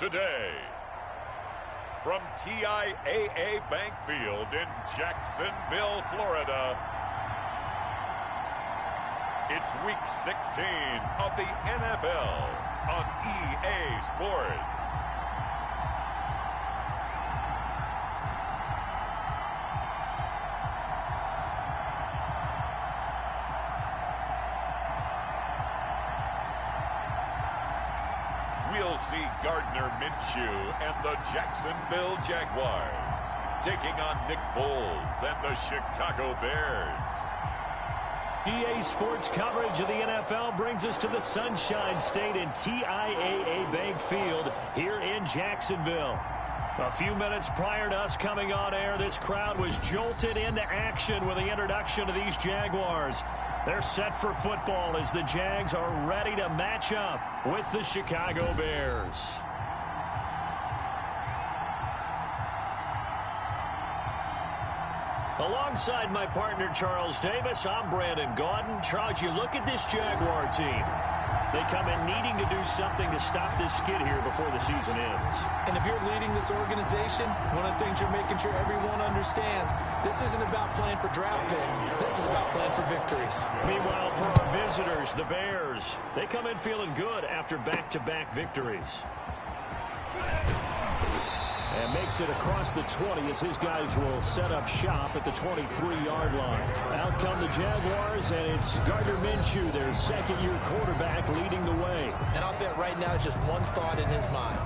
today. From TIAA Bank Field in Jacksonville, Florida, it's Week 16 of the NFL on EA Sports. We'll see Gardner Minshew and the Jacksonville Jaguars taking on Nick Foles and the Chicago Bears. EA Sports coverage of the NFL brings us to the Sunshine State in TIAA Bank Field here in Jacksonville. A few minutes prior to us coming on air, this crowd was jolted into action with the introduction of these Jaguars. They're set for football as the Jags are ready to match up with the Chicago Bears. Alongside my partner, Charles Davis, I'm Brandon Gaudin. Charles, you look at this Jaguar team. They come in needing to do something to stop this skid here before the season ends. And if you're leading this organization, one of the things you're making sure everyone understands, this isn't about playing for draft picks. This is about playing for victories. Meanwhile, for our visitors, the Bears, they come in feeling good after back-to-back victories. And makes it across the 20 as his guys will set up shop at the 23-yard line. Out come the Jaguars, and it's Gardner Minshew, their second-year quarterback, leading the way. And I'll bet right now just one thought in his mind.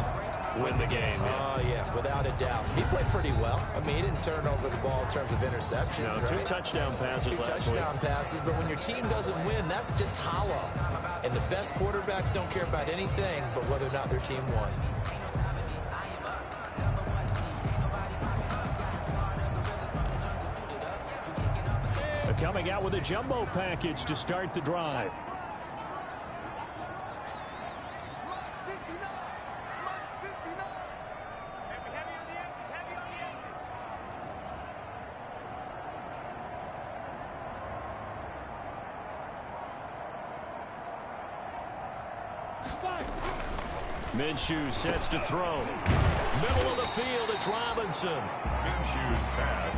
Win the game. Oh, yeah, without a doubt. He played pretty well. I mean, he didn't turn over the ball in terms of interceptions, right? Two touchdown passes last week. 2 touchdown passes, but when your team doesn't win, that's just hollow. And the best quarterbacks don't care about anything but whether or not their team won. Coming out with a jumbo package to start the drive. Minshew sets to throw. Middle of the field, it's Robinson. Minshew's pass.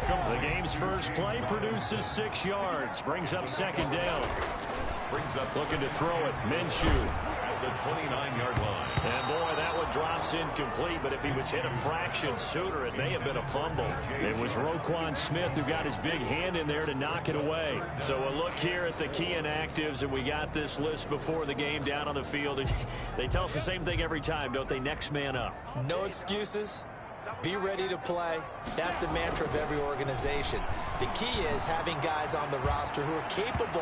The game's first play produces 6 yards. Brings up second down. Looking to throw it. Minshew At the 29-yard line. And boy, that one drops incomplete, but if he was hit a fraction sooner, it may have been a fumble. It was Roquan Smith who got his big hand in there to knock it away. So a look here at the key inactives, and we got this list before the game down on the field. They tell us the same thing every time, don't they? Next man up. No excuses. Be ready to play. That's the mantra of every organization. The key is having guys on the roster who are capable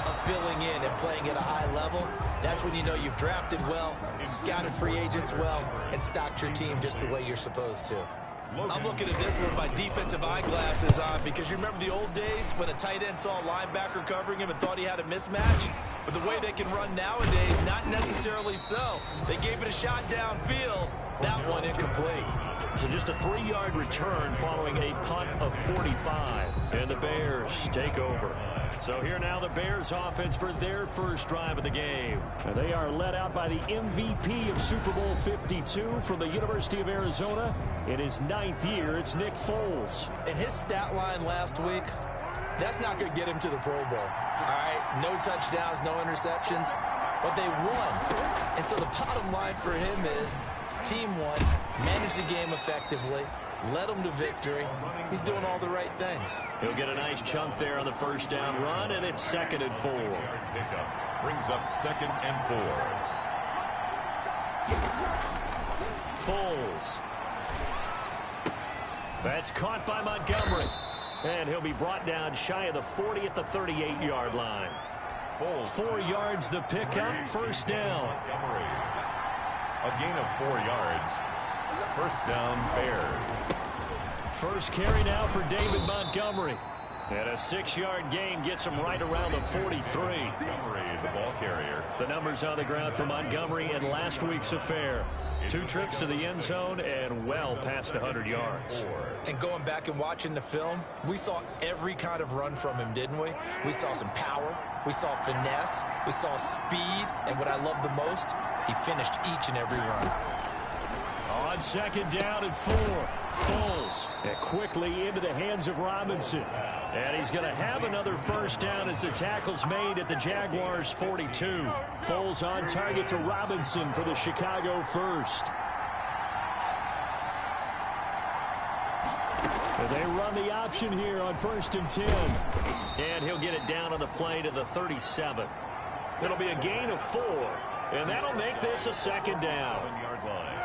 of filling in and playing at a high level. That's when you know you've drafted well, scouted free agents well, and stocked your team just the way you're supposed to. I'm looking at this with my defensive eyeglasses on because you remember the old days when a tight end saw a linebacker covering him and thought he had a mismatch? But the way they can run nowadays, not necessarily so. They gave it a shot downfield. That one incomplete. So just a 3-yard return following a punt of 45. And the Bears take over. So here now the Bears offense for their first drive of the game. And they are led out by the MVP of Super Bowl 52 from the University of Arizona. In his 9th year, it's Nick Foles. And his stat line last week, that's not going to get him to the Pro Bowl. All right, no touchdowns, no interceptions, but they won. And so the bottom line for him is team won, managed the game effectively, led them to victory. He's doing all the right things. He'll get a nice chunk there on the first down run, and it's 2nd and 4. Pickup brings up 2nd and 4. Foles. That's caught by Montgomery. And he'll be brought down shy of the 40 at the 38-yard line. Foles. 4 yards the pickup, first down. Montgomery. A gain of 4 yards. First down, Bears. First carry now for David Montgomery. And a 6-yard gain gets him right around the 43. Montgomery, the ball carrier. The numbers on the ground for Montgomery in last week's affair. 2 trips to the end zone and well past 100 yards. And going back and watching the film, we saw every kind of run from him, didn't we? We saw some power, we saw finesse, we saw speed, and what I love the most, he finished each and every run. On 2nd down and 4, Foles quickly into the hands of Robinson. And he's going to have another 1st down as the tackle's made at the Jaguars' 42. Foles on target to Robinson for the Chicago 1st. They run the option here on 1st and 10. And he'll get it down on the play to the 37. It'll be a gain of 4. And that'll make this a 2nd down. 7-yard line.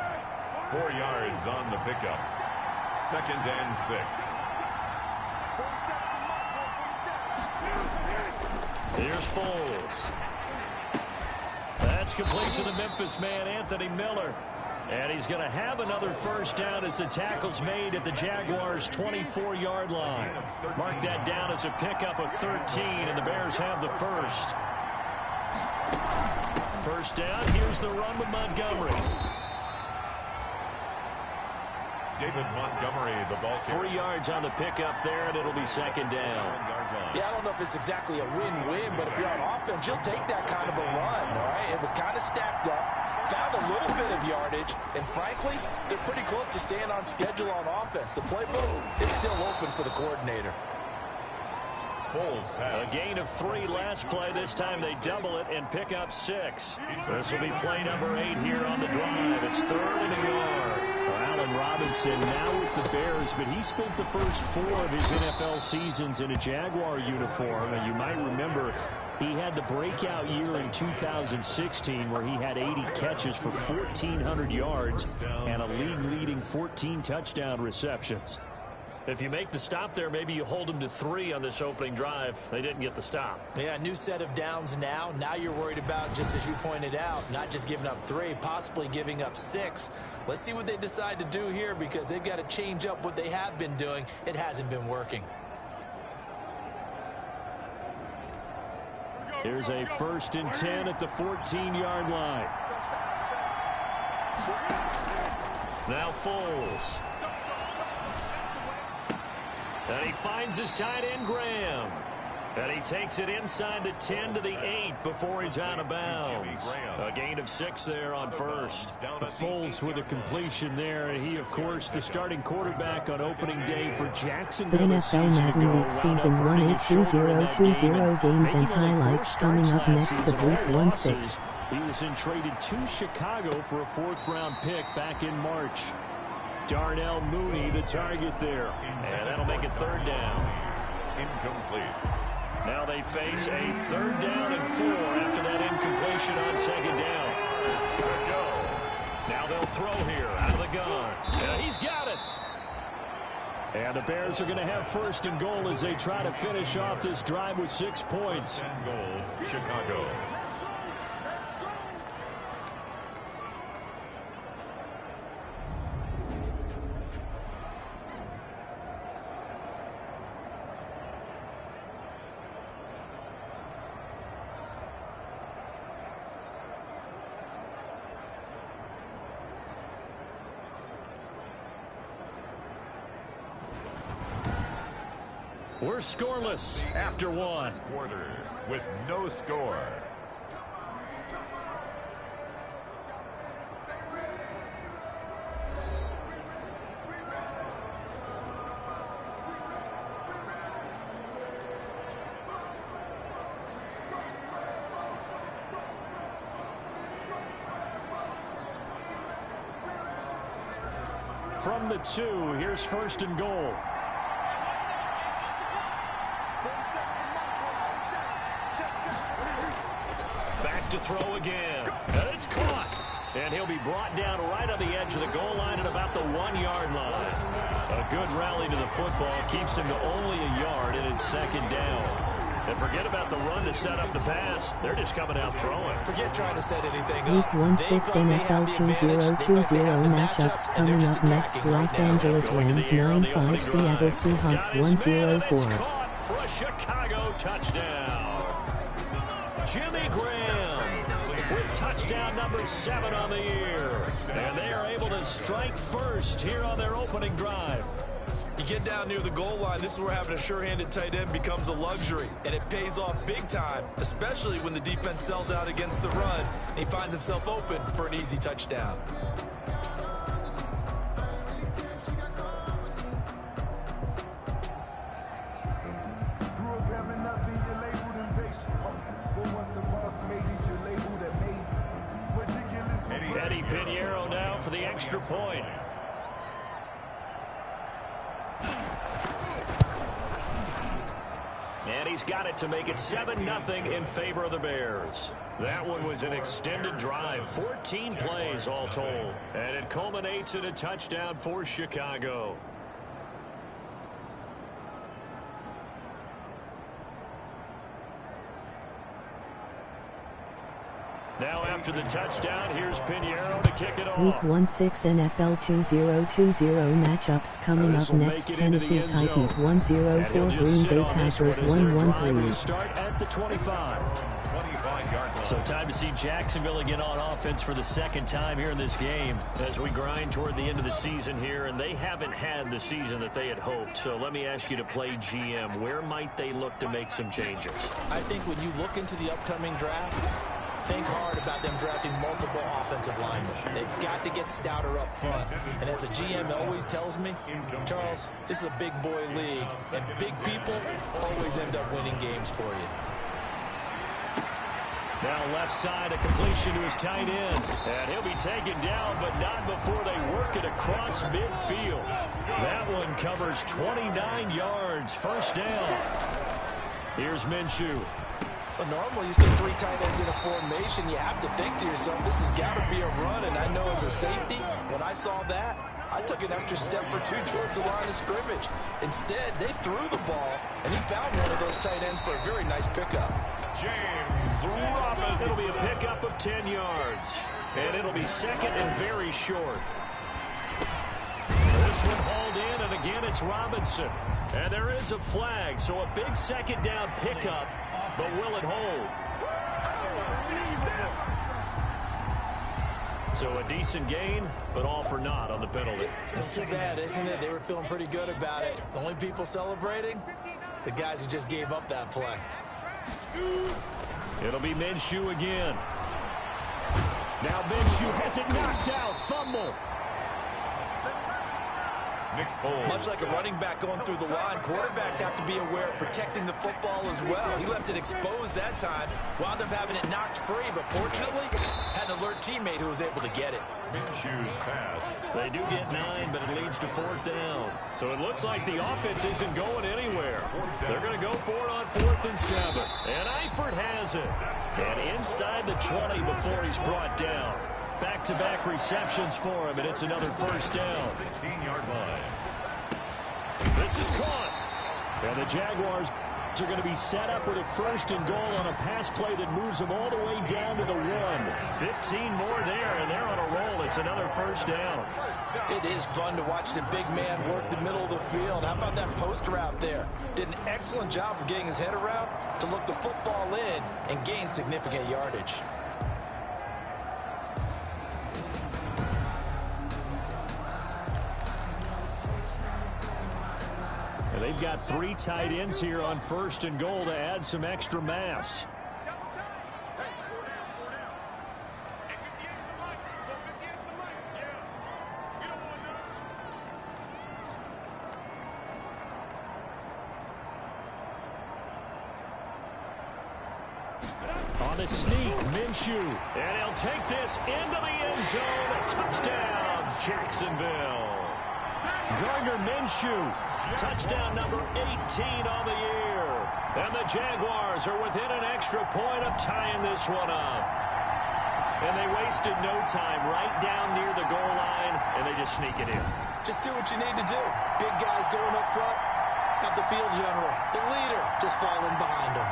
4 yards on the pickup. 2nd and 6. Here's Foles. That's complete to the Memphis man, Anthony Miller. And he's going to have another 1st down as the tackle's made at the Jaguars' 24-yard line. Mark that down as a pickup of 13, and the Bears have the 1st. 1st down, here's the run with Montgomery. David Montgomery, the ball carrier. 3 yards on the pickup there, and it'll be 2nd down. Yeah, I don't know if it's exactly a win-win, but if you're on offense, you'll take that kind of a run, all right? It was kind of stacked up, found a little bit of yardage, and frankly, they're pretty close to staying on schedule on offense. The playbook is still open for the coordinator. A gain of 3 last play. This time they double it and pick up 6. This will be play number 8 here on the drive. It's 3rd and a yard. Allen Robinson now with the Bears, but he spent the first 4 of his NFL seasons in a Jaguar uniform. And you might remember he had the breakout year in 2016 where he had 80 catches for 1,400 yards and a league-leading 14 touchdown receptions. If you make the stop there, maybe you hold them to 3 on this opening drive. They didn't get the stop. Yeah, new set of downs now. Now you're worried about, just as you pointed out, not just giving up 3, possibly giving up 6. Let's see what they decide to do here because they've got to change up what they have been doing. It hasn't been working. Here's a 1st and 10 at the 14-yard line. Now Foles. And he finds his tight end, Graham. And he takes it inside the 10 to the 8 before he's out of bounds. A gain of 6 there on 1st. Foles with a completion there. And he, of course, the starting quarterback on opening day for Jacksonville. The NFL Madden Week Season 1-8-2020 games and highlights coming up next of Week 1-6. He was then traded to Chicago for a 4th-round pick back in March. Darnell Mooney, the target there. And that'll make it 3rd down. Incomplete. Now they face a 3rd down and 4 after that incompletion on 2nd down. Good go. Now they'll throw here out of the gun. And he's got it. And the Bears are going to have 1st and goal as they try to finish off this drive with 6 points. 1st and goal, Chicago. We're scoreless after 1. Quarter with no score. From the 2, here's 1st and goal. Back to throw again. And it's caught. And he'll be brought down right on the edge of the goal line at about the 1-yard line. A good rally to the football keeps him to only a yard, and it's 2nd down. And forget about the run to set up the pass. They're just coming out throwing. Forget trying to set anything Week up. 1-6 NFL 2020 matchups coming up next. Los Angeles Rams 9-5, Seattle Seahawks 1-0-4. For a Chicago touchdown. Jimmy Graham. with touchdown number 7 on the year. And they are able to strike first here on their opening drive. You get down near the goal line, this is where having a sure-handed tight end becomes a luxury, and it pays off big time, especially when the defense sells out against the run, and he finds himself open for an easy touchdown. Eddie Pinheiro now for the extra point. And he's got it to make it 7-0 in favor of the Bears. That one was an extended drive, 14 plays all told. And it culminates in a touchdown for Chicago. Now after the touchdown, here's Pinheiro to kick it off. Week 16 NFL 2020 matchups coming up next. Tennessee Titans 1-0 for Green Bay Packers 1-1-3. Start at the 25. So time to see Jacksonville again on offense for the second time here in this game as we grind toward the end of the season here, and they haven't had the season that they had hoped. So let me ask you to play GM. Where might they look to make some changes? I think when you look into the upcoming draft, think hard about them drafting multiple offensive linemen. They've got to get stouter up front. And as a GM always tells me, Charles, this is a big boy league, and big people always end up winning games for you. Now left side, a completion to his tight end. And he'll be taken down, but not before they work it across midfield. That one covers 29 yards. First down. Here's Minshew. But normally you see 3 tight ends in a formation, you have to think to yourself, this has got to be a run. And I know as a safety, when I saw that, I took an extra step or 2 towards the line of scrimmage. Instead, they threw the ball, and he found one of those tight ends for a very nice pickup. James Robinson. It'll be a pickup of 10 yards. And it'll be second and very short. This one hauled in, and again it's Robinson. And there is a flag, so a big second down pickup. But will it hold? So a decent gain, but all for naught on the penalty. It's too bad, isn't it? They were feeling pretty good about it. The only people celebrating, the guys who just gave up that play. It'll be Minshew again. Now Minshew has it knocked out. Fumble. Much like a running back going through the line, quarterbacks have to be aware of protecting the football as well. He left it exposed that time, wound up having it knocked free, but fortunately, had an alert teammate who was able to get it. Minshew's pass. They do get 9, but it leads to 4th down. So it looks like the offense isn't going anywhere. They're going to go for it on 4th and 7. And Eifert has it. And inside the 20 before he's brought down. Back-to-back receptions for him, and it's another first down. 16-yard line. This is caught. And the Jaguars are going to be set up with a 1st and goal on a pass play that moves them all the way down to the 1. 15 more there, and they're on a roll. It's another first down. It is fun to watch the big man work the middle of the field. How about that post route there? Did an excellent job of getting his head around to look the football in and gain significant yardage. And they've got 3 tight ends here on 1st and goal to add some extra mass. On a sneak, Minshew. And he'll take this into the end zone. A touchdown, Jacksonville. Gardner Minshew. Touchdown number 18 on the year. And the Jaguars are within an extra point of tying this one up. And they wasted no time right down near the goal line, and they just sneak it in. Just do what you need to do. Big guys going up front. Have the field general, the leader, just falling behind them.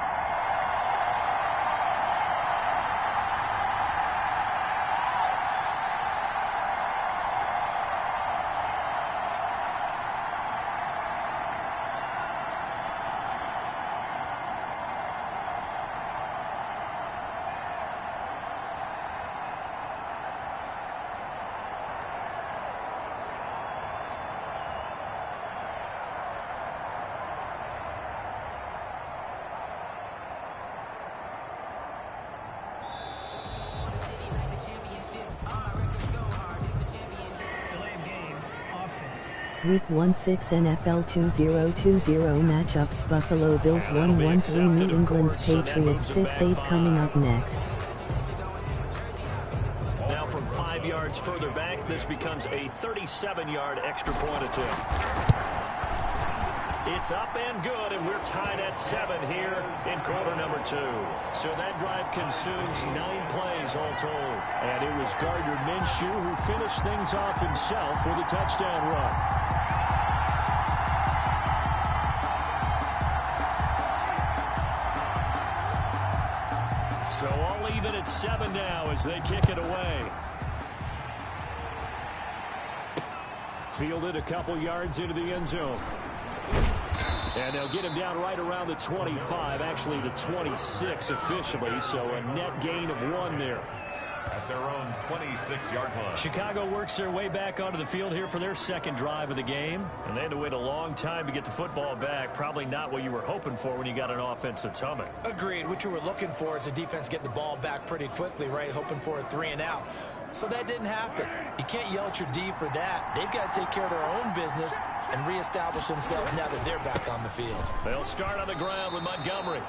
Week 16 NFL 2020 matchups. Buffalo Bills 1-1-3 New England Patriots 6-8 coming up next. Now from 5 yards further back, this becomes a 37-yard extra point attempt. It's up and good, and we're tied at 7 here in quarter number 2. So that drive consumes 9 plays all told. And it was Gardner Minshew who finished things off himself with a touchdown run. So all even at 7 now as they kick it away. Fielded a couple yards into the end zone. And they'll get him down right around the 25, actually the 26 officially, so a net gain of 1 there. At their own 26-yard line. Chicago works their way back onto the field here for their second drive of the game. And they had to wait a long time to get the football back. Probably not what you were hoping for when you got an offense that's humming. Agreed. What you were looking for is the defense getting the ball back pretty quickly, right? Hoping for a 3 and out. So that didn't happen. You can't yell at your D for that. They've got to take care of their own business and reestablish themselves now that they're back on the field. They'll start on the ground with Montgomery.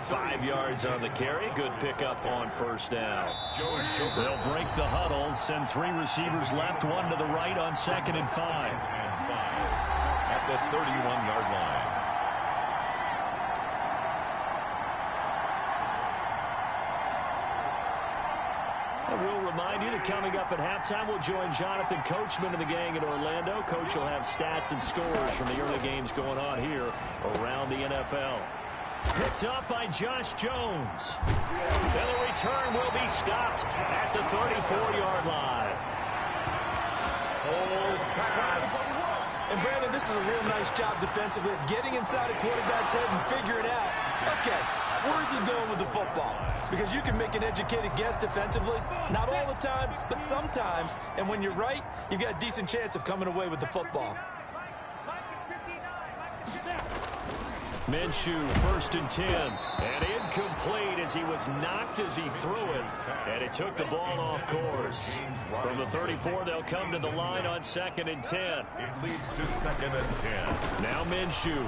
5 yards on the carry. Good pickup on first down. They'll break the huddle. Send 3 receivers left, 1 to the right on 2nd and 5. At the 31-yard line. I will remind you that coming up at halftime, we'll join Jonathan Coachman and the gang in Orlando. Coach will have stats and scores from the early games going on here around the NFL. Picked up by Josh Jones. And the return will be stopped at the 34-yard line. And Brandon, this is a real nice job defensively of getting inside a quarterback's head and figuring out, okay, where's he going with the football? Because you can make an educated guess defensively, not all the time, but sometimes. And when you're right, you've got a decent chance of coming away with the football. Minshew, 1st and 10, and incomplete as he was knocked as he threw it, and it took the ball off course. From the 34, they'll come to the line on 2nd and 10. It leads to 2nd and 10. Now Minshew.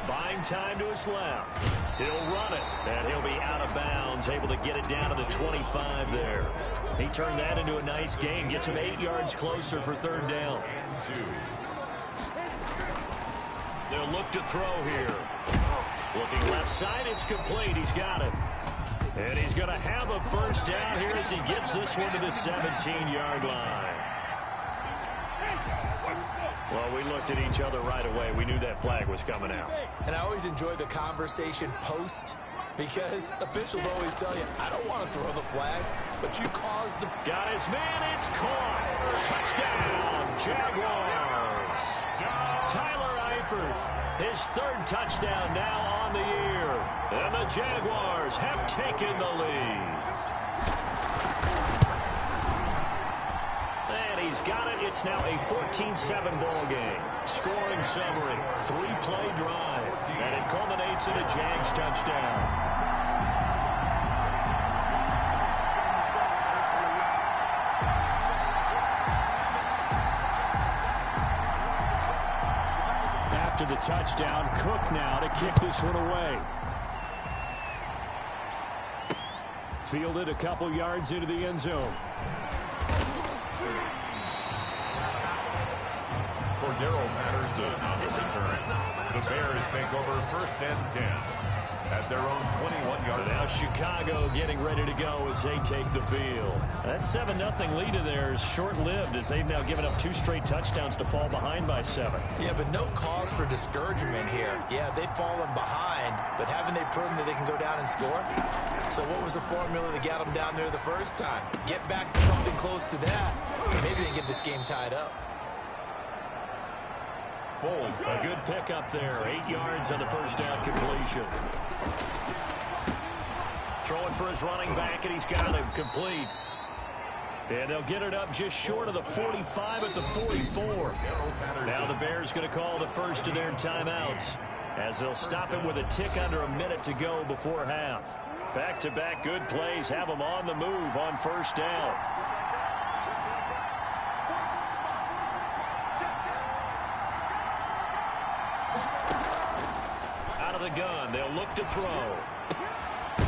Buying time to his left. He'll run it, and he'll be out of bounds, able to get it down to the 25 there. He turned that into a nice gain, gets him 8 yards closer for 3rd down. They'll look to throw here. Looking left side, it's complete. He's got it. And he's going to have a first down here as he gets this one to the 17-yard line. Well, we looked at each other right away. We knew that flag was coming out. And I always enjoy the conversation post because officials always tell you, I don't want to throw the flag, but you caused the... Got his man. It's caught. Touchdown, Jaguars. Tyler Eifert, his 3rd touchdown now on the year. And the Jaguars have taken the lead. And he's got it. It's now a 14-7 ball game. Scoring summary, 3-play drive. And it culminates in a Jags touchdown. After the touchdown, Cook now to kick this one away. Fielded a couple yards into the end zone. Cordero Patterson on the return. The Bears take over 1st and 10 at their own 21-yard line. Now Chicago getting ready to go as they take the field. That 7-0 lead of theirs short-lived as they've now given up 2 straight touchdowns to fall behind by 7. Yeah, but no cause for discouragement here. Yeah, they've fallen behind, but haven't they proven that they can go down and score? So what was the formula that got them down there the first time? Get back to something close to that. Maybe they can get this game tied up. A good pickup there. 8 yards on the first down completion. Throwing for his running back, and he's got him complete. And they'll get it up just short of the 45 at the 44. Now the Bears going to call the first of their timeouts as they'll stop him with a tick under a minute to go before half. Back-to-back good plays have them on the move on first down. of the gun. They'll look to throw.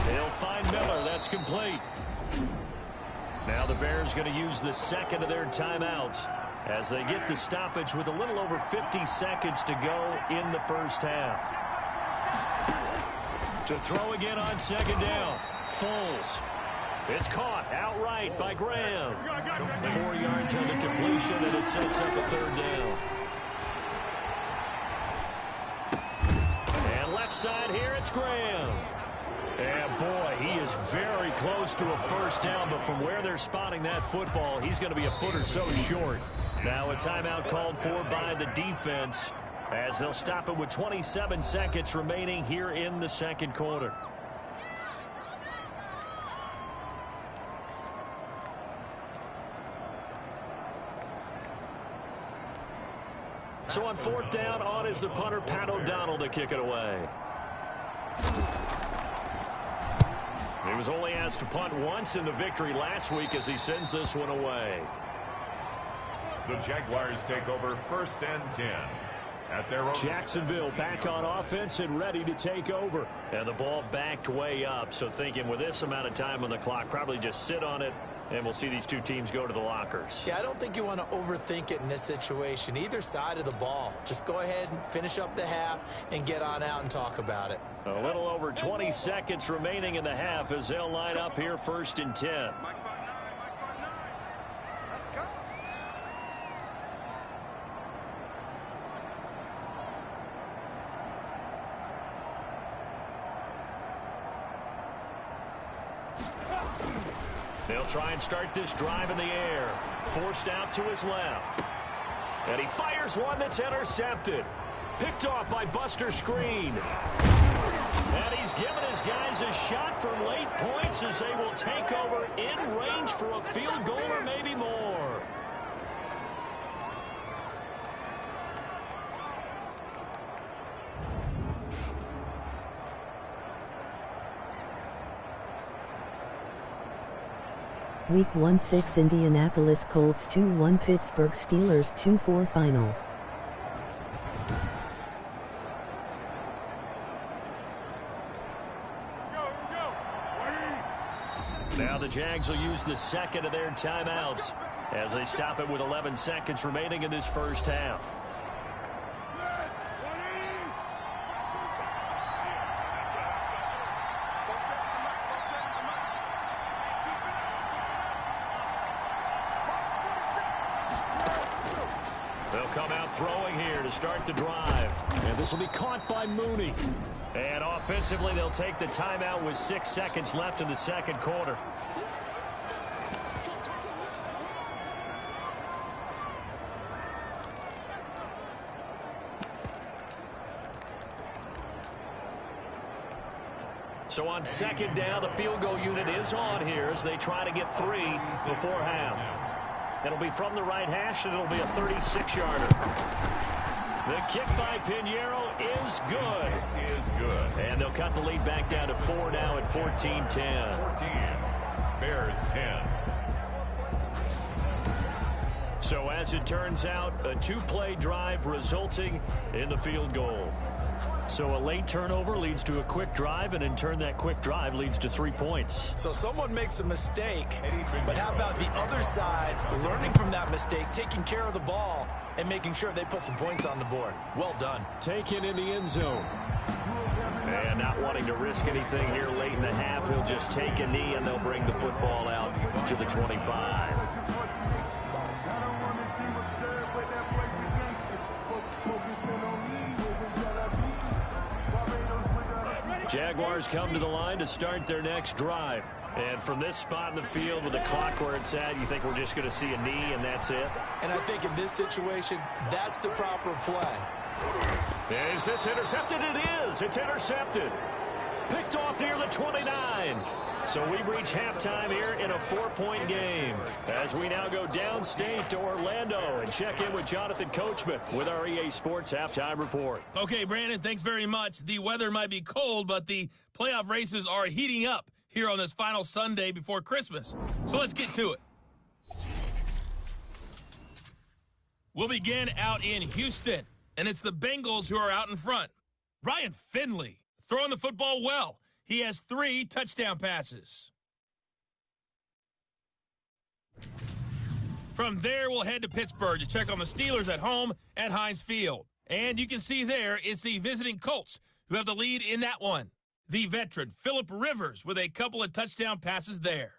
They'll find Miller. That's complete. Now the Bears going to use the second of their timeouts as they get the stoppage with a little over 50 seconds to go in the first half. To throw again on second down. Foles. It's caught outright by Graham. 4 yards on the completion, and it sets up a third down. And left side here, it's Graham. And boy, he is very close to a first down, but from where they're spotting that football, he's going to be a foot or so short. Now a timeout called for by the defense as they'll stop it with 27 seconds remaining here in the second quarter. So on fourth down, on is the punter, Pat O'Donnell, to kick it away. He was only asked to punt once in the victory last week as he sends this one away. The Jaguars take over 1st and 10. At their own Jacksonville back on offense and ready to take over. And the ball backed way up, so thinking with this amount of time on the clock, probably just sit on it, and we'll see these two teams go to the lockers. Yeah, I don't think you want to overthink it in this situation. Either side of the ball. Just go ahead and finish up the half and get on out and talk about it. A little over 20 seconds remaining in the half as they'll line up here 1st and 10. They'll try and start this drive in the air. Forced out to his left. And he fires one that's intercepted. Picked off by Buster Screen. And he's given his guys a shot for late points as they will take over in range for a field goal or maybe more. Week 1-6 Indianapolis Colts 2-1 Pittsburgh Steelers 2-4 final. Now the Jags will use the second of their timeouts as they stop it with 11 seconds remaining in this first half. They'll come out throwing here to start the drive. And this will be caught by Mooney. And offensively, they'll take the timeout with 6 seconds left in the second quarter. So on second down, the field goal unit is on here as they try to get 3 before half. It'll be from the right hash, and it'll be a 36-yarder. The kick by Pinheiro is good. It is good. And they'll cut the lead back down to 4 now at 14-10. 14. Bears 10. So as it turns out, a 2-play drive resulting in the field goal. So a late turnover leads to a quick drive, and in turn that quick drive leads to 3 points. So someone makes a mistake, but how about the other side learning from that mistake, taking care of the ball, and making sure they put some points on the board? Well done. Taken in the end zone. And not wanting to risk anything here late in the half, he'll just take a knee, and they'll bring the football out to the 25. Jaguars come to the line to start their next drive. And from this spot in the field with the clock where it's at, you think we're just going to see a knee and that's it? And I think in this situation, that's the proper play. Is this intercepted? It is. It's intercepted. Picked off near the 29. So we've reached halftime here in a 4-point game as we now go downstate to Orlando and check in with Jonathan Coachman with our EA Sports Halftime Report. Okay, Brandon, thanks very much. The weather might be cold, but the playoff races are heating up here on this final Sunday before Christmas. So let's get to it. We'll begin out in Houston, and it's the Bengals who are out in front. Ryan Finley throwing the football well. He has 3 touchdown passes. From there, we'll head to Pittsburgh to check on the Steelers at home at Heinz Field. And you can see there it's the visiting Colts who have the lead in that one. The veteran Phillip Rivers with a couple of touchdown passes there.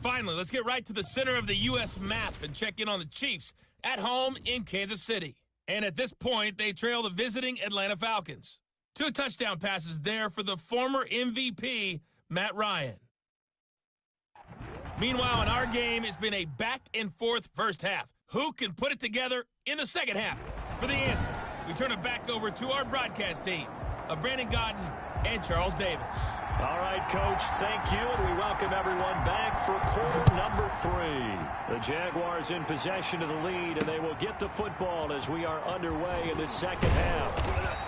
Finally, let's get right to the center of the U.S. map and check in on the Chiefs at home in Kansas City. And at this point, they trail the visiting Atlanta Falcons. 2 touchdown passes there for the former MVP, Matt Ryan. Meanwhile, in our game, it's been a back-and-forth first half. Who can put it together in the second half? For the answer, we turn it back over to our broadcast team of Brandon Godden and Charles Davis. All right, Coach, thank you, and we welcome everyone back for quarter number 3. The Jaguars in possession of the lead, and they will get the football as we are underway in the second half.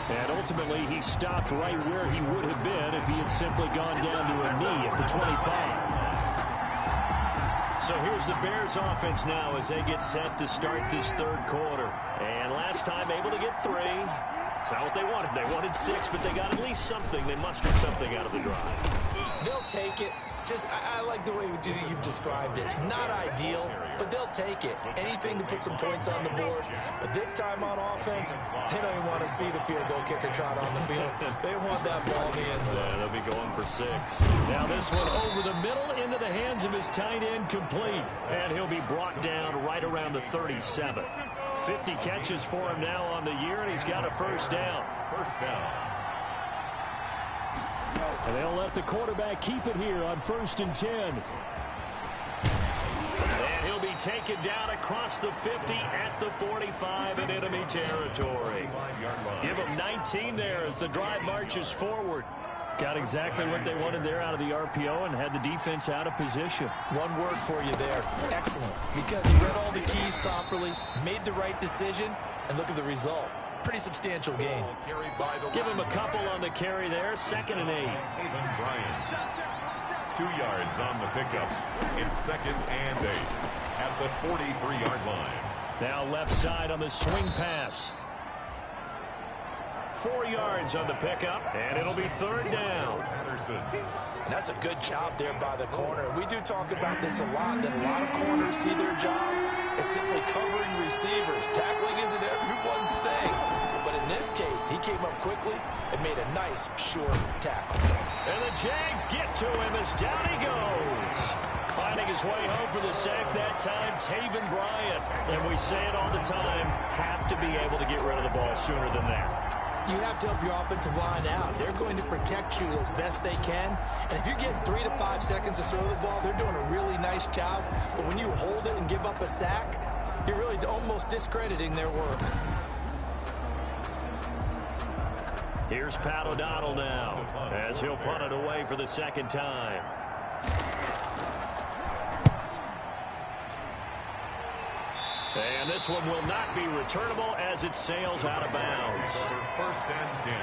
And ultimately, he stopped right where he would have been if he had simply gone down to a knee at the 25. So here's the Bears offense now as they get set to start this third quarter. And last time able to get 3. It's not what they wanted. They wanted 6, but they got at least something. They mustered something out of the drive. They'll take it. I like the way you've described it. Not ideal, but they'll take it. Anything to put some points on the board. But this time on offense, they don't even want to see the field goal kicker trot on the field. They want that ball in the end zone. Yeah, they'll be going for 6. Now this one over the middle into the hands of his tight end, complete. And he'll be brought down right around the 37. 50 catches for him now on the year, and he's got a first down. First down. And they'll let the quarterback keep it here on 1st and 10. And he'll be taken down across the 50 at the 45 in enemy territory. Give him 19 there as the drive marches forward. Got exactly what they wanted there out of the RPO and had the defense out of position. One word for you there. Excellent. Because he read all the keys properly, made the right decision, and look at the result. Pretty substantial gain. Give him a couple on the carry there. 2nd and 8. Taven Bryan. 2 yards on the pickup. It's 2nd and 8 at the 43-yard line. Now left side on the swing pass. 4 yards on the pickup, and it'll be 3rd down. And that's a good job there by the corner. We do talk about this a lot, that a lot of corners see their job as simply covering receivers. Tackling isn't everyone's thing. But in this case, he came up quickly and made a nice, short tackle. And the Jags get to him as down he goes. Finding his way home for the sack that time, Taven Bryan. And we say it all the time, have to be able to get rid of the ball sooner than that. You have to help your offensive line out. They're going to protect you as best they can. And if you're getting 3 to 5 seconds to throw the ball, they're doing a really nice job. But when you hold it and give up a sack, you're really almost discrediting their work. Here's Pat O'Donnell now as he'll punt it away for the 2nd time. And this one will not be returnable as it sails out of bounds. 1st and 10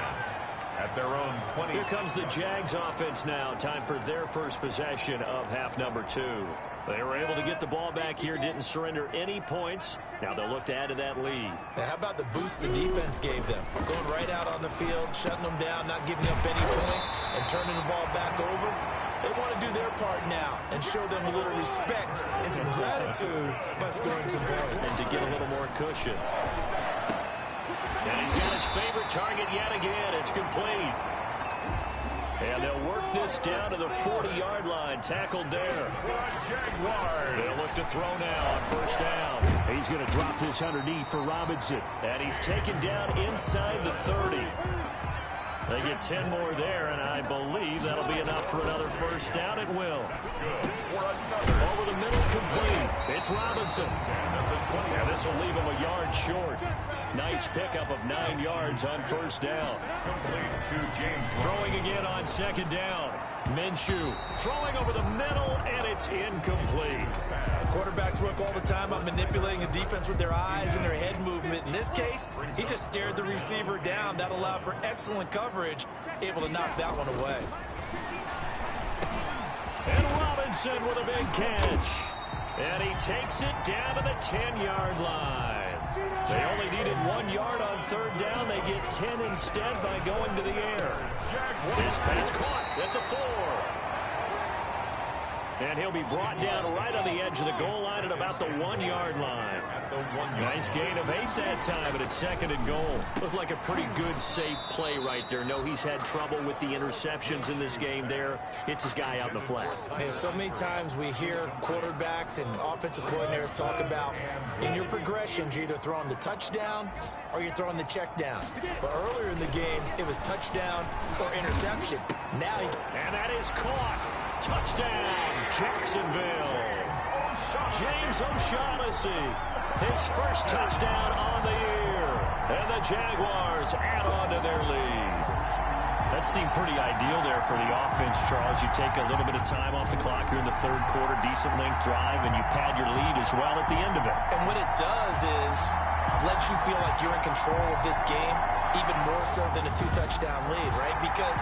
at their own 20. Here comes the Jags offense now. Time for their first possession of half number 2. They were able to get the ball back here, didn't surrender any points. Now they'll look to add to that lead. Now, how about the boost the defense gave them? Going right out on the field, shutting them down, not giving up any points, and turning the ball back over. They want to do their part now and show them a little respect and some gratitude by scoring some points. And to get a little more cushion. And he's got his favorite target yet again. It's complete. And they'll work this down to the 40-yard line. Tackled there. They'll look to throw now on 1st down. He's going to drop this underneath for Robinson. And he's taken down inside the 30. They get 10 more there, and I believe that'll be enough for another 1st down. It will. Over the middle, complete. It's Robinson. And this will leave him a yard short. Nice pickup of 9 yards on 1st down. Throwing again on 2nd down. Minshew throwing over the middle, and it's incomplete. Quarterbacks work all the time on manipulating a defense with their eyes and their head movement. In this case, he just stared the receiver down. That allowed for excellent coverage, able to knock that one away. And Robinson with a big catch. And he takes it down to the 10-yard line. They only needed 1 yard on third down. They get 10 instead by going to the air. This pass caught at the 4. And he'll be brought down right on the edge of the goal line at about the 1 yard line. Nice gain of 8 that time, and it's 2nd and goal. Looked like a pretty good, safe play right there. No, he's had trouble with the interceptions in this game there. Hits his guy out in the flat. Man, so many times we hear quarterbacks and offensive coordinators talk about in your progressions, you're either throwing the touchdown or you're throwing the check down. But earlier in the game, it was touchdown or interception. Now and that is caught. Touchdown, Jacksonville. James O'Shaughnessy, his first touchdown on the year. And the Jaguars add on to their lead. That seemed pretty ideal there for the offense, Charles. You take a little bit of time off the clock here in the third quarter, decent length drive, and you pad your lead as well at the end of it. And what it does is let you feel like you're in control of this game, even more so than a 2-touchdown lead, right? Because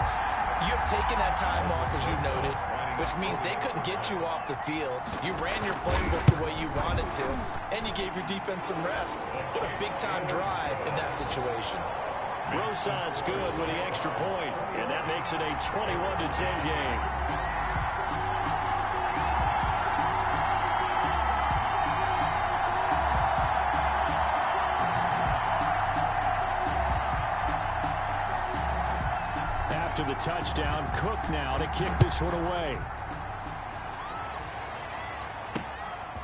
you have taken that time off, as you noted, which means they couldn't get you off the field. You ran your playbook the way you wanted to, and you gave your defense some rest. What a big-time drive in that situation. Rosas good with the extra point, and that makes it a 21-10 game. After the touchdown, Cook now to kick this one away.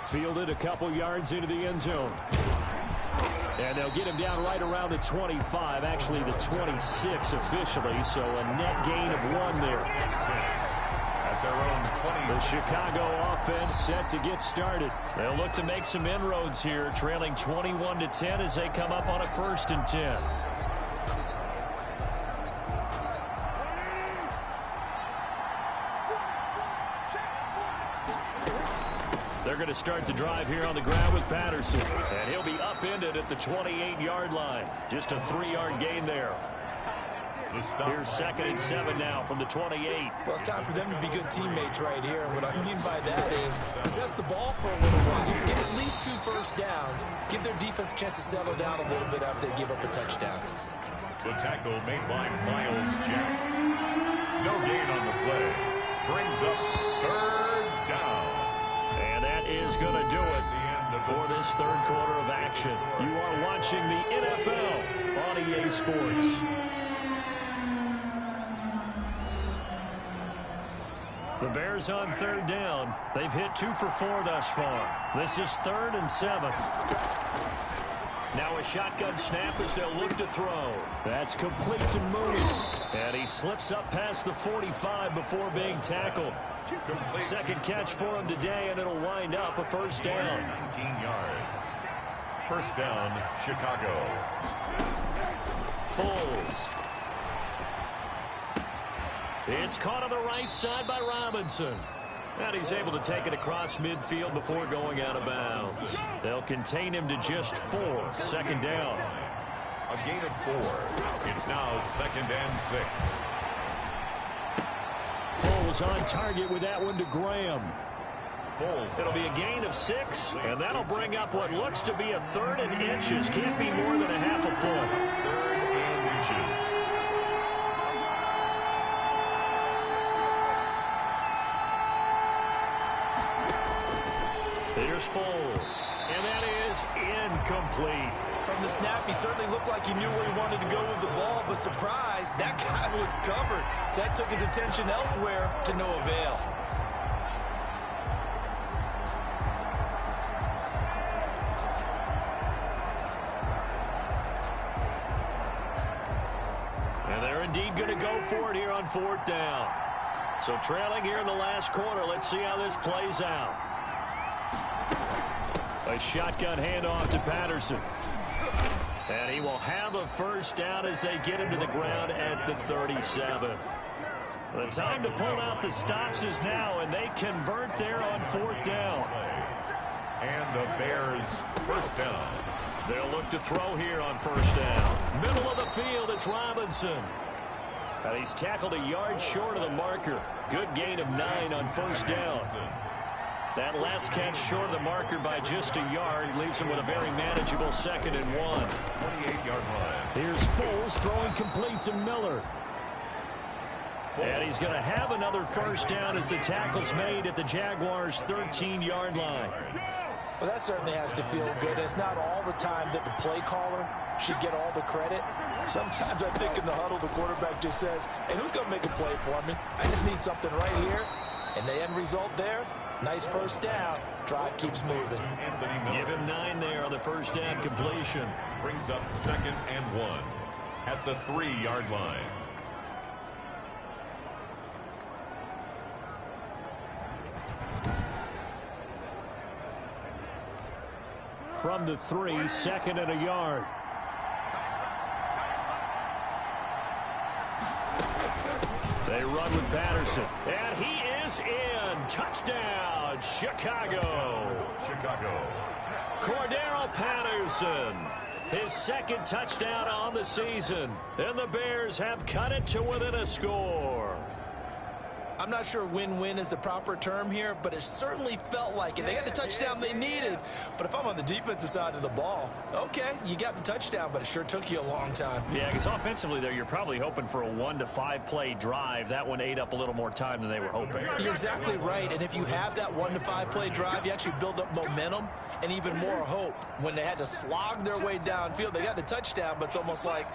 Fielded a couple yards into the end zone. And they'll get him down right around the 25, actually the 26 officially, so a net gain of 1 there. At their own 20. The Chicago offense set to get started. They'll look to make some inroads here, trailing 21-10 as they come up on a 1st and 10. They're going to start the drive here on the ground with Patterson. And he'll be upended at the 28-yard line. Just a 3-yard gain there. Here's 2nd and 7 now from the 28. Well, it's time for them to be good teammates right here. And what I mean by that is possess the ball for a little while. Get at least 2 first downs. Give their defense a chance to settle down a little bit after they give up a touchdown. The tackle made by Miles Jack. No gain on the play. Brings up 3rd down. And that is going to do it for this third quarter of action. You are watching the NFL on EA Sports. The Bears on 3rd down. They've hit 2 for 4 thus far. This is 3rd and 7. Now a shotgun snap as they'll look to throw. That's complete to Mooney. And he slips up past the 45 before being tackled. 2nd catch for him today, and it'll wind up a 1st down. 19 yards. 1st down, Chicago. Foles. It's caught on the right side by Robinson. And he's able to take it across midfield before going out of bounds. They'll contain him to just 4. 2nd down. A gain of 4. It's now 2nd and 6. Foles on target with that one to Graham. Foles. It'll be a gain of 6, and that'll bring up what looks to be a 3rd and inches. Can't be more than a half a foot. 3rd and inches. Here's Foles, and that is incomplete. From the snap, he certainly looked like he knew where he wanted to go with the ball, but surprise, that guy was covered. So that took his attention elsewhere to no avail. And they're indeed going to go for it here on 4th down. So trailing here in the last quarter, let's see how this plays out. A shotgun handoff to Patterson. And he will have a 1st down as they get him to the ground at the 37. The time to pull out the stops is now, and they convert there on 4th down. And the Bears 1st down. They'll look to throw here on 1st down. Middle of the field, it's Robinson. And he's tackled a yard short of the marker. Good gain of 9 on 1st down. That last catch short of the marker by just a yard leaves him with a very manageable 2nd and 1. 28-yard line. Here's Foles throwing complete to Miller. And he's going to have another first down as the tackle's made at the Jaguars' 13-yard line. Well, that certainly has to feel good. It's not all the time that the play caller should get all the credit. Sometimes I think in the huddle, the quarterback just says, hey, who's going to make a play for me? I just need something right here. And the end result there, nice first down. Drive keeps moving. Give him 9 there on the first down completion. Brings up 2nd and 1 at the 3-yard line. From the 3, 2nd and a yard. They run with Patterson. And he is in. Touchdown, Chicago. Cordero Patterson. His 2nd touchdown on the season. And the Bears have cut it to within a score. I'm not sure win-win is the proper term here, but it certainly felt like it. They got the touchdown they needed. But if I'm on the defensive side of the ball, okay, you got the touchdown, but it sure took you a long time. Yeah, because offensively there, you're probably hoping for a 1 to 5 play drive. That one ate up a little more time than they were hoping. You're exactly right. And if you have that 1 to 5 play drive, you actually build up momentum and even more hope. When they had to slog their way downfield, they got the touchdown, but it's almost like,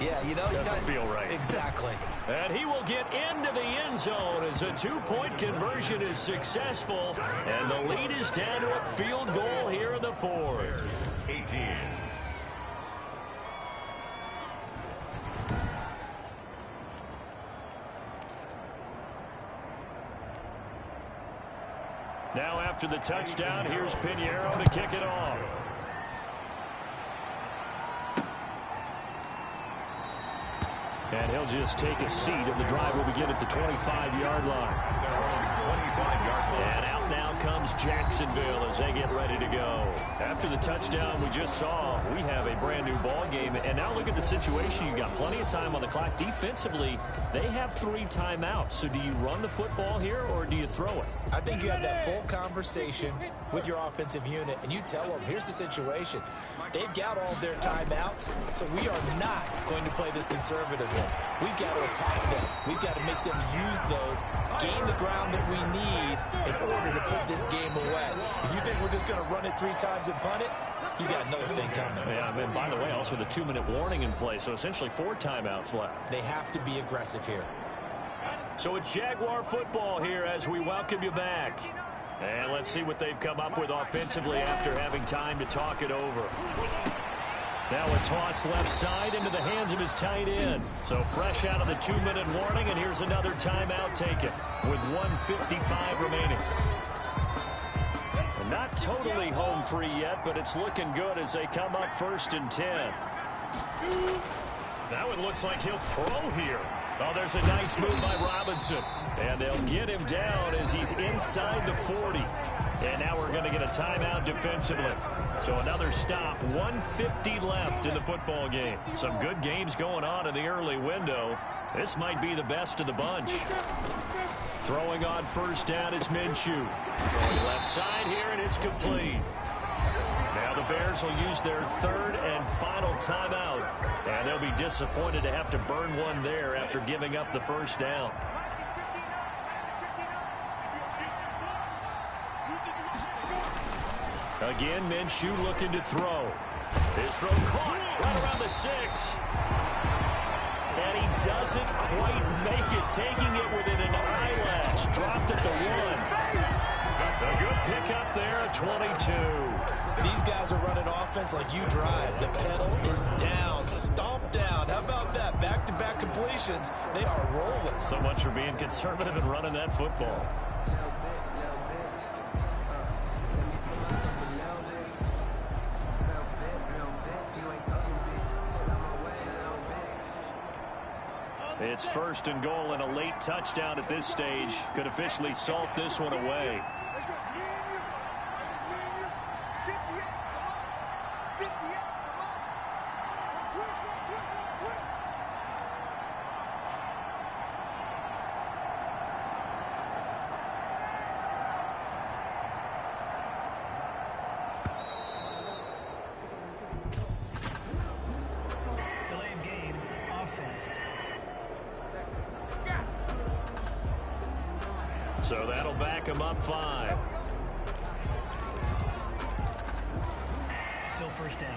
yeah, you know, doesn't feel right. Exactly. And he will get into the end zone as a 2-point conversion is successful, and the lead is down to a field goal here in the 4th. 18. Now after the touchdown, here's Pinheiro to kick it off. And he'll just take a seat, and the drive will begin at the 25-yard line. And out now comes Jacksonville as they get ready to go. After the touchdown we just saw, we have a brand new ball game. And now look at the situation. You've got plenty of time on the clock. Defensively, they have 3 timeouts. So do you run the football here or do you throw it? I think you have that full conversation with your offensive unit, and you tell them, here's the situation. They've got all their timeouts, so we are not going to play this conservatively. We've got to attack them. We've got to make them use those, gain the ground that we need in order to put this game away. If you think we're just going to run it 3 times and punt it, you got another thing coming. Yeah, and by the way, also the 2-minute warning in play, so essentially 4 timeouts left. They have to be aggressive here. So it's Jaguar football here as we welcome you back. And let's see what they've come up with offensively after having time to talk it over. Now a toss left side into the hands of his tight end. So fresh out of the 2-minute warning, and here's another timeout taken with 1:55 remaining. And not totally home free yet, but it's looking good as they come up 1st and 10. Now it looks like he'll throw here. Oh, there's a nice move by Robinson. And they'll get him down as he's inside the 40. And now we're going to get a timeout defensively. So another stop, 1:50 left in the football game. Some good games going on in the early window. This might be the best of the bunch. Throwing on first down is Minshew. Throwing left side here, and it's complete. Now the Bears will use their 3rd and final timeout. And they'll be disappointed to have to burn one there after giving up the first down. Again, Minshew looking to throw. His throw caught right around the 6. And he doesn't quite make it, taking it within an eyelash. Dropped at the 1. A good pickup there at 22. These guys are running offense like you drive. The pedal is down, stomped down. How about that? Back-to-back completions. They are rolling. So much for being conservative and running that football. It's 1st and goal, and a late touchdown at this stage could officially salt this one away. So that'll back them up 5. Still first down.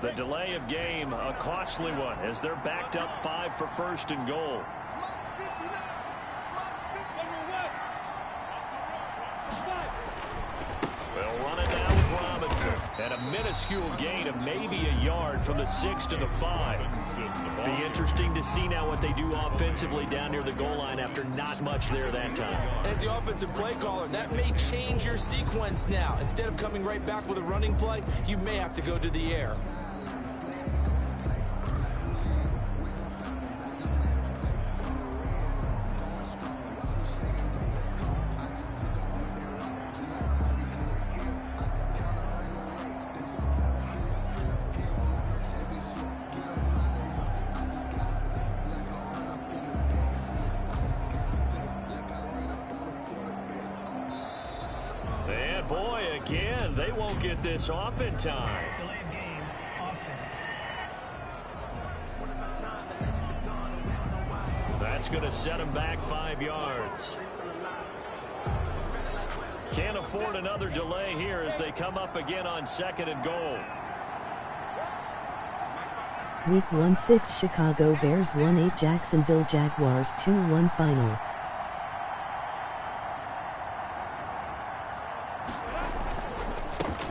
The delay of game, a costly one, as they're backed up 5 for first and goal. They'll run it down with Robinson. And a minuscule gain of maybe a yard from the 6 to the 5. Be interesting to see now what they do offensively down near the goal line after not much there that time. As the offensive play caller, that may change your sequence now. Instead of coming right back with a running play, you may have to go to the air. Boy, again, they won't get this off in time. Delay of game, offense. That's going to set them back 5 yards. Can't afford another delay here as they come up again on 2nd and goal. Week 1-6 Chicago Bears 1-8 Jacksonville Jaguars 2-1 final.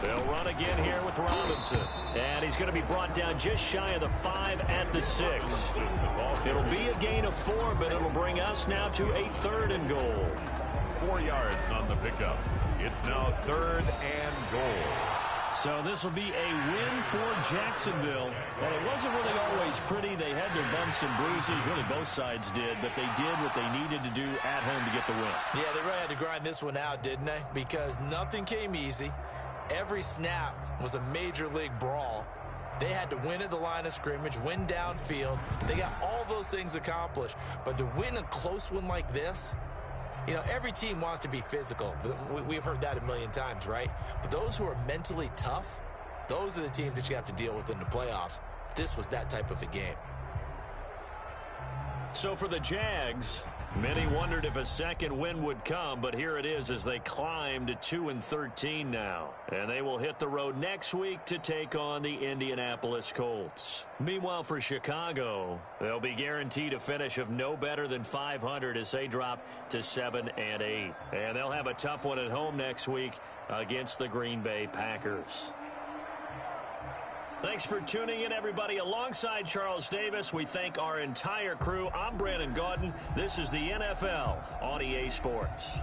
They'll run again here with Robinson. And he's going to be brought down just shy of the 5 at the 6. It'll be a gain of 4, but it'll bring us now to a 3rd and goal. 4 yards on the pickup. It's now 3rd and goal. So this will be a win for Jacksonville. And it wasn't really always pretty. They had their bumps and bruises. Really, both sides did. But they did what they needed to do at home to get the win. Yeah, they really had to grind this one out, didn't they? Because nothing came easy. Every snap was a major league brawl. They had to win at the line of scrimmage, win downfield. They got all those things accomplished. But to win a close one like this, you know, every team wants to be physical. We've heard that a million times, right? But those who are mentally tough, those are the teams that you have to deal with in the playoffs. This was that type of a game. So for the Jags, many wondered if a second win would come, but here it is as they climb to 2-13 now. And they will hit the road next week to take on the Indianapolis Colts. Meanwhile, for Chicago, they'll be guaranteed a finish of no better than 500 as they drop to 7-8. And they'll have a tough one at home next week against the Green Bay Packers. Thanks for tuning in, everybody. Alongside Charles Davis, we thank our entire crew. I'm Brandon Gaudin. This is the NFL on EA Sports.